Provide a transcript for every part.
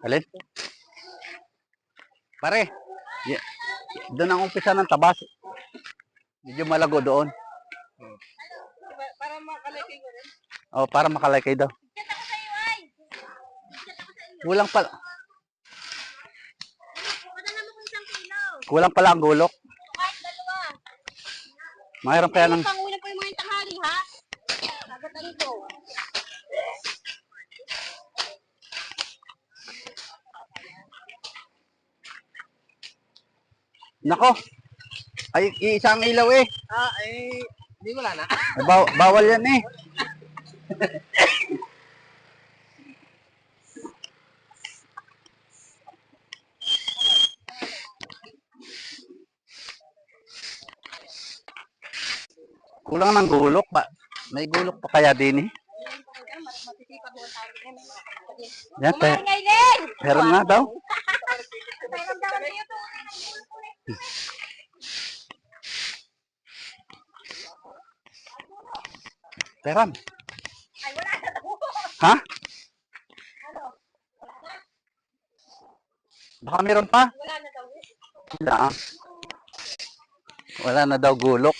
Alin? Pare, y- doon ang umpisa ng tabas. Medyo malago doon. Para makalagay ko rin. Oh, para makalakay daw. Kulang pala. Kulang pala ang gulok. Kahit dalawa. Mayroon kaya ng... Pangunan pa yung mga tanghali, ha? Sagatan ko. Nako, ay isang ilaw eh. Hindi wala na. Bawal yan eh. Kulang ng gulok ba? May gulok pa kaya din eh. Masisipag mo tayo. Yan, Ngayon! meron nga daw. Meron daw kayo to. Peram. Ay, wala na daw. Ha? Ano? Baka meron pa? Wala na daw. Wala. Wala na daw gulok.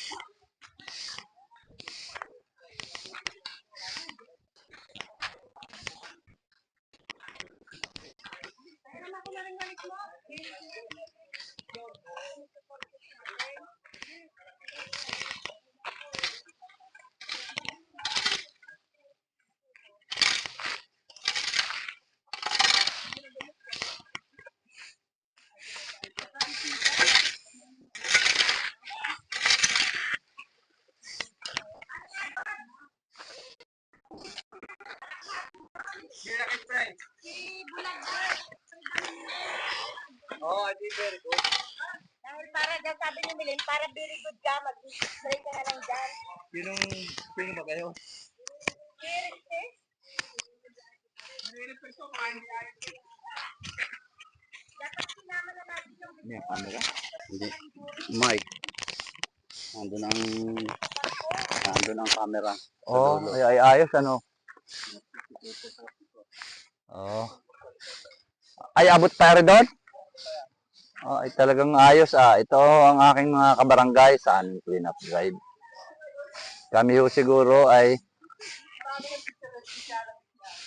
Oh, I think very good. Dahil para daw sabi ni Milen, para very good ka, mag-spray ka na lang dyan. Sino ba kayo? Dapat sinama na natin yung May camera? Hindi. Mic. Nandun ang camera. Oh, ay ayos ano. Oh. Ay abot pa rin doon? Oh, ay talagang ayos ah. Ito ang aking mga kabarangay sa aming clean up drive. Kami ho siguro ay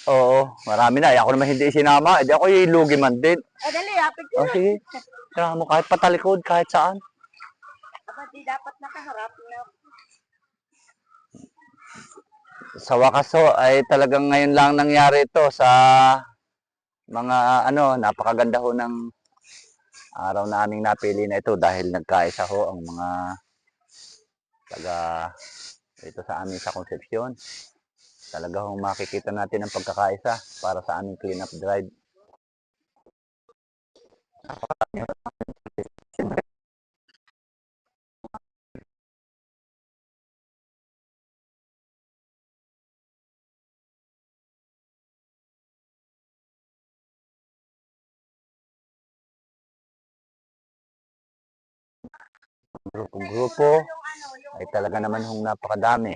oo, marami na. Ako naman hindi sinama. Hindi ako ilugi man din. dali, picture. Oh, sige. Tira mo kahit patalikod, kahit saan. Dapat di dapat nakaharap na. Sa wakas ho, ay talagang ngayon lang nangyari ito sa mga napakaganda ho ng araw na aming napili na ito dahil nagkaisa ho ang mga taga ito sa amin sa Concepcion. Talaga ho makikita natin ang pagkakaisa para sa aming clean up drive. Grupo-grupo ay talaga naman hong napakadami.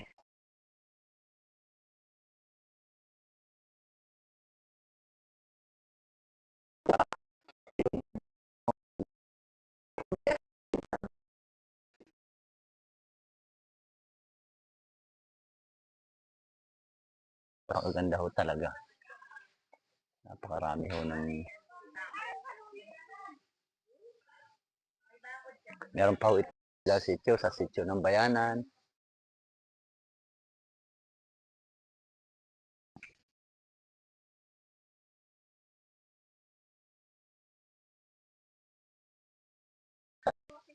Napakaganda ho talaga. Napakarami ho ng meron pa ho ito sa sitio ng Bayanan.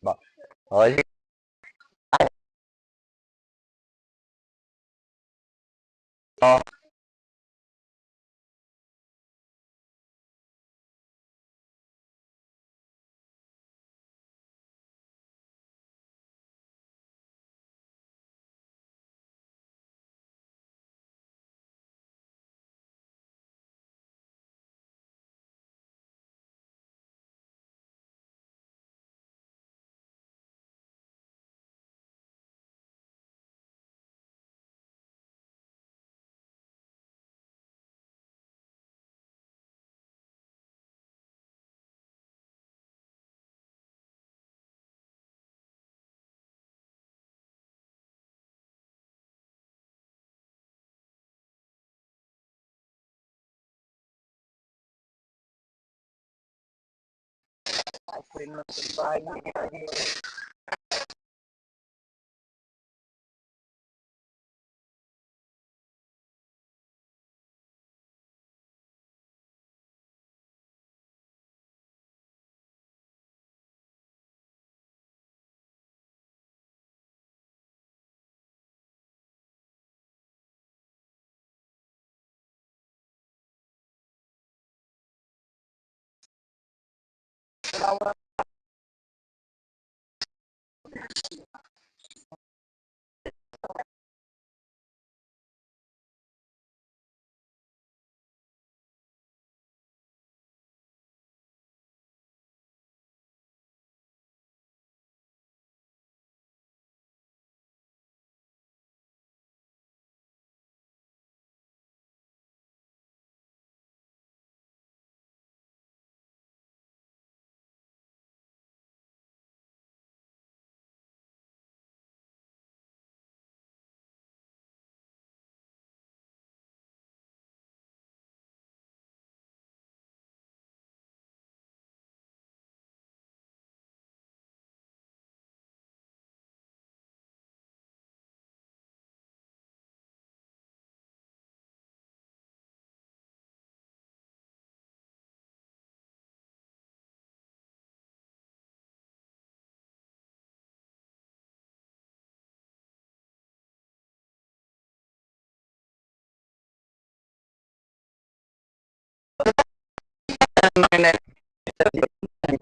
Ba, oh, oh,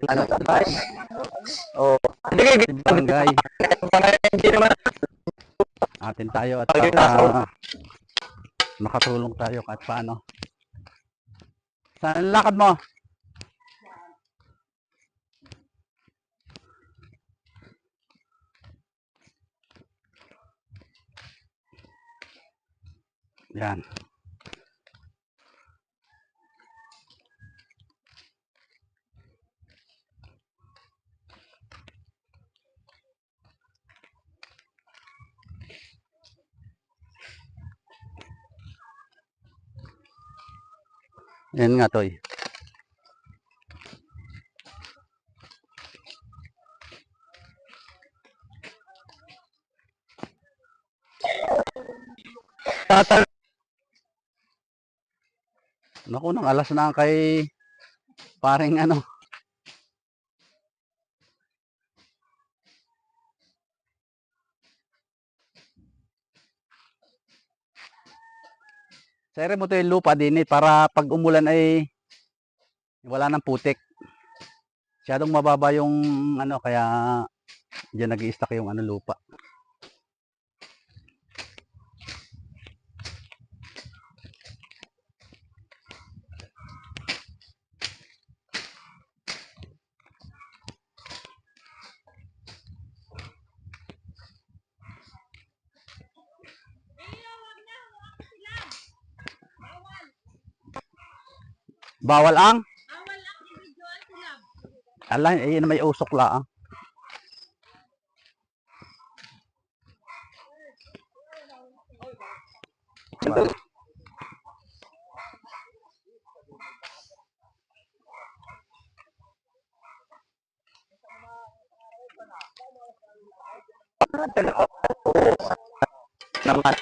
Ano? Oh, hindi kayo Barangay. hindi naman. Atin tayo at makatulong tayo kahit paano. Saan ang lakad mo? Yan. Yan nga, Toy. Naku, nang alas na kay paring ano. Sere mo to yung lupa din para pag umulan ay wala nang putik. Masyadong mababa yung ano, kaya diyan nag-i-stack yung ano lupa. Bawal ang? Bawal ang individual sila. Ala, eh, may usok lang. Naman.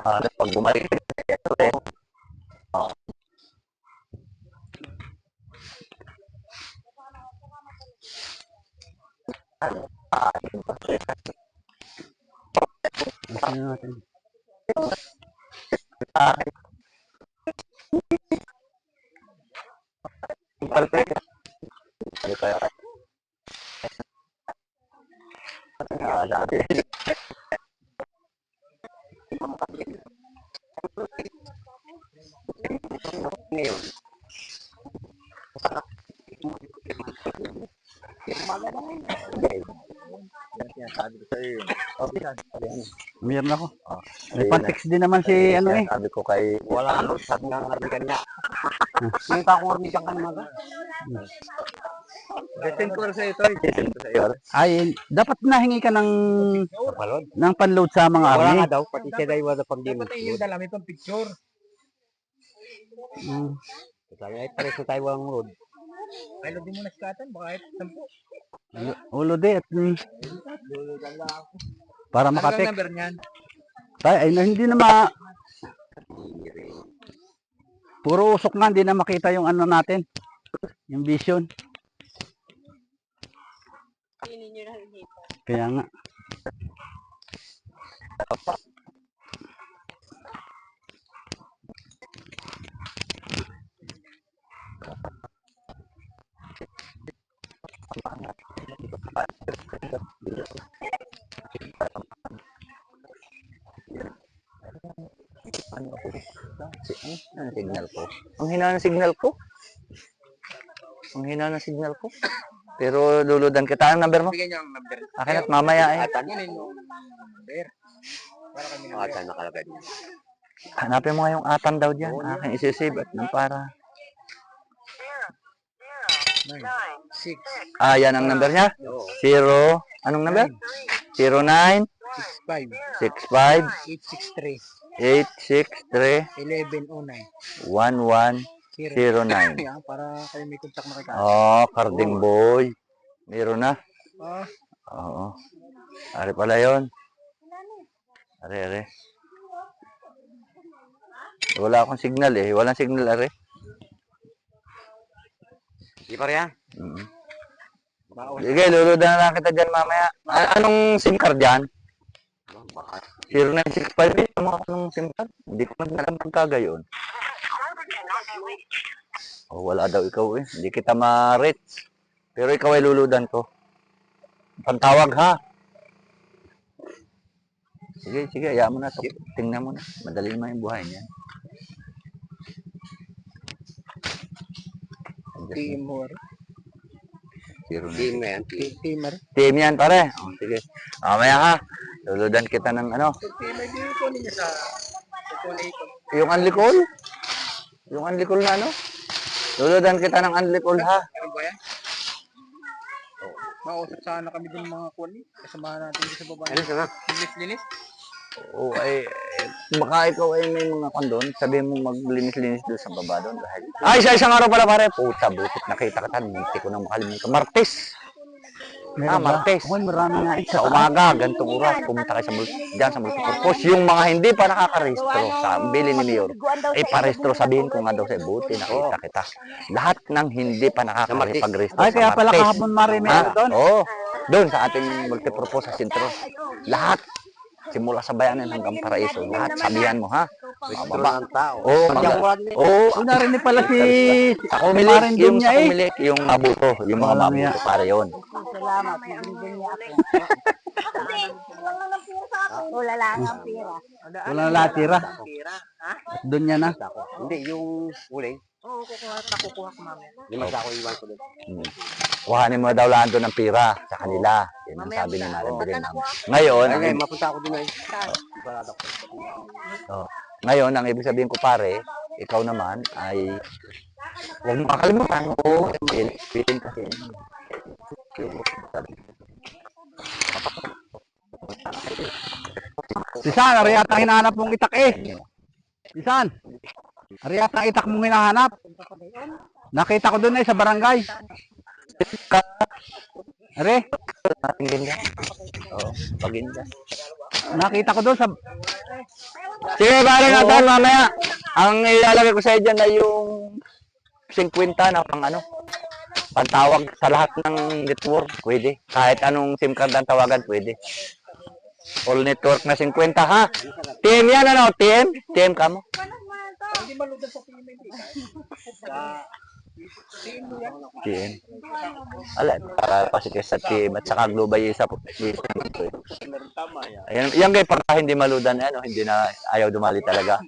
Parang pag bumalik ito eh. Ano natin? Meron ako. May pan-text din naman si ano eh. Sabi ko kay wala ano, sabi nga nga niya. Yung kakurni kang kanina ba? Destin ko sa ito. Destin ko sa iyo. Ay, dapat nahingi ka Kapalod. ng panload sa mga Wala army. nga daw, pati siya daw wala pang Dapat tayo yung dala, may pang picture. Mm. Kaya ay pareho tayo walang road. Ay, lodi mo na sikatan, baka kahit 10. Ulo di at para Ano makatek. ang number niyan? Tay, ay hindi na ma puro usok nga, hindi na makita yung ano natin. Yung vision. Kaya nga. Ano signal ko? Ang hina ng signal ko. Ang hina ng signal ko. Pero luludan kita. Ang number mo? Bigyan niyo ang number. Akin at mamaya eh. Kunin yung number. Para kami number. Atan nakalagay. Hanapin mo nga yung atan daw dyan. Akin isisave at nang para. 6, Ah, yan ang number niya. 0. Anong number? 09 5, 65 863, 863 1109. 1109. Yan, para kayo may contact na kita. Oh, Carding Boy. Meron na. Ah, Oo. Ari pala yun. Ari. Wala akong signal eh. Walang signal, Ari. Di pa rin yan? Sige, luludan na lang kita dyan mamaya. Anong SIM card dyan? 0965 eh. Ano anong SIM card? Hindi ko alam pagkagayon. Oh, wala daw ikaw eh. Hindi kita ma-reach. Pero ikaw ay luludan ko. Pantawag ha. Sige, hayaan mo na to. Tingnan mo na. Madali naman yung buhay niya. Timor. Timer. Timor. Team yan pare. Oh, sige. Mamaya ha. Luludan kita ng ano. Timor, di kunin niyo sa calculator. Yung unlicol? Yung unlicol na ano? Luludan kita ng unlicol ha. Ano ba yan? Mausap sana kami din mga kunin. Kasamahan natin dito sa baba. Linis. Oo, baka ikaw ay may mga kondon, sabihin mo maglinis-linis doon sa baba doon. Dahil... Ay, sa isang araw pala pare, puta, butit nakita ka tan, hindi ko nang makalimutan. Martes! Martes. Oy, marami nga Sa umaga, gantong oras, pumunta kayo dyan sa multipurpose. Yung mga hindi pa nakakarehistro sa bili ni Mayor, ay parehistro sabihin ko nga daw sa buti, nakita kita. Lahat ng hindi pa nakakapag-rehistro Ay, sa kaya pala Martes. kahapon Marimero doon. Oo, doon sa ating multipurpose sa sentro. Lahat. Simula sa bayanan hanggang paraiso. Lahat sabihan mo, ha? Mababa ang tao. Oo, Oh, narinig pala si sa Marin kumilik, yung Dunya sa eh. kumilik, yung mabuto, yung mga Walang mabuto, pare yun. Salamat. Wala lang ang pira. Wala na latira. At doon niya na. Hindi, yung uling. Oo, kukuha ko mamaya. Lima sa ako iwan ko doon. Kuhanin mo daw lang doon ng pira sa kanila. Yan ang sabi ni Marin Dunya. Ngayon, mapunta ako doon ay. Ngayon, ang ibig sabihin ko pare, ikaw naman ay huwag mo kakalimutan. Oo, pitin kasi. Sisan, ari yata hinahanap mong itak eh. Sisan, ari yata ang itak mong hinahanap. Nakita ko doon eh sa barangay. Ari, Ating ginda. Oo, paginda. nakita ko doon sa... Sige, pare natin mamaya. Ang ilalagay ko sa dyan ay yung 50 na pang ano. Pantawag sa lahat ng network, pwede. Kahit anong SIM card ang tawagan, pwede. All network na 50 ha. Team yan ano, team? Team ka mo? Hindi maludan sa Timor. TM. Alam, para pasikas sa team at saka global sa Ayan, yan guys, pagka hindi maludan, ano, hindi na ayaw dumali talaga.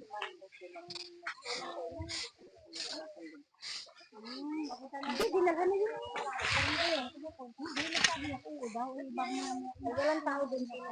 Walang tao din sila.